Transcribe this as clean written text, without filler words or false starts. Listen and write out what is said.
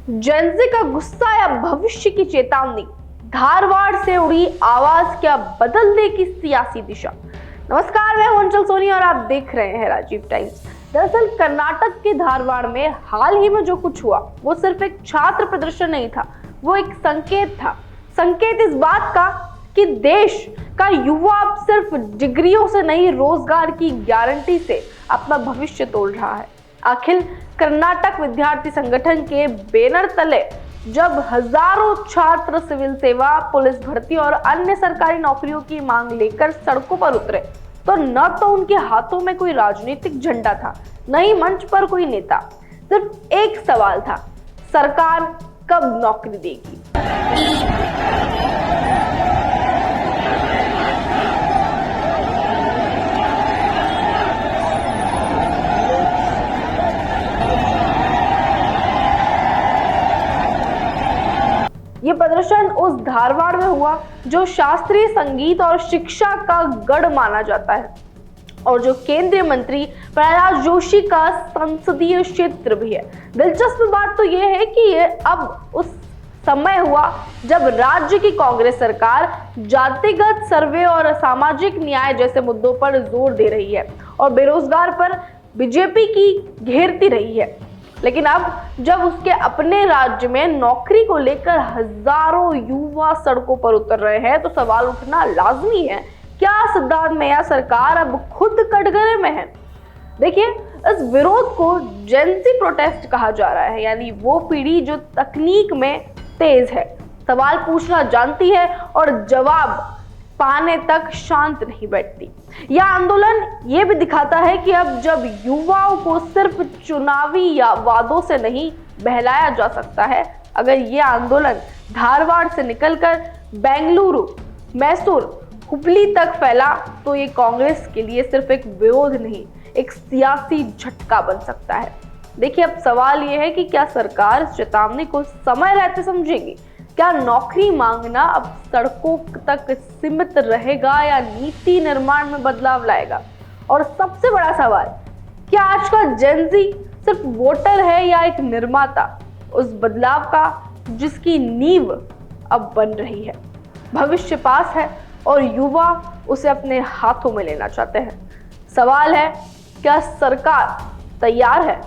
Gen Z का गुस्सा या भविष्य की चेतावनी, धारवाड़ से उड़ी आवाज क्या बदल देगी सियासी दिशा। नमस्कार, मैं हूं अंचल सोनी और आप देख रहे हैं राजीव टाइम्स। दरअसल कर्नाटक के धारवाड़ में हाल ही में जो कुछ हुआ वो सिर्फ एक छात्र प्रदर्शन नहीं था, वो एक संकेत था। संकेत इस बात का कि देश का युवा अब सिर्फ डिग्रियों से नहीं, रोजगार की गारंटी से अपना भविष्य तोड़ रहा है। अखिल कर्नाटक विद्यार्थी संगठन के बैनर तले जब हजारों छात्र सिविल सेवा, पुलिस भर्ती और अन्य सरकारी नौकरियों की मांग लेकर सड़कों पर उतरे, तो न तो उनके हाथों में कोई राजनीतिक झंडा था, न ही मंच पर कोई नेता। सिर्फ एक सवाल था, सरकार कब नौकरी देगी। ये प्रदर्शन उस धारवाड़ में हुआ जो शास्त्रीय संगीत और शिक्षा का गढ़ माना जाता है और जो केंद्रीय मंत्री प्रहलाद जोशी का संसदीय क्षेत्र भी है। दिलचस्प बात तो ये है कि ये अब उस समय हुआ जब राज्य की कांग्रेस सरकार जातिगत सर्वे और सामाजिक न्याय जैसे मुद्दों पर जोर दे रही है और बेरोजगार पर बीजेपी की घेरती रही है। लेकिन अब जब उसके अपने राज्य में नौकरी को लेकर हजारों युवा सड़कों पर उतर रहे हैं, तो सवाल उठना लाजमी है, क्या सिद्धारमैया सरकार अब खुद कटघरे में है। देखिए, इस विरोध को जेनजी प्रोटेस्ट कहा जा रहा है, यानी वो पीढ़ी जो तकनीक में तेज है, सवाल पूछना जानती है और जवाब पाने तक शांत नहीं बैठती। यह आंदोलन ये भी दिखाता है कि अब जब युवाओं को सिर्फ चुनावी या वादों से नहीं बहलाया जा सकता है, अगर ये आंदोलन धारवाड़ से निकलकर बेंगलुरु, मैसूर, हुबली तक फैला तो ये कांग्रेस के लिए सिर्फ एक विरोध नहीं, एक सियासी झटका बन सकता है। देखिए, अब सवाल ये है कि क्या सरकार इस चेतावनी को समय रहते समझेगी। क्या नौकरी मांगना अब सड़कों तक सीमित रहेगा या नीति निर्माण में बदलाव लाएगा। और सबसे बड़ा सवाल, क्या आज का जेनजी सिर्फ वोटर है या एक निर्माता उस बदलाव का जिसकी नींव अब बन रही है। भविष्य पास है और युवा उसे अपने हाथों में लेना चाहते हैं। सवाल है, क्या सरकार तैयार है।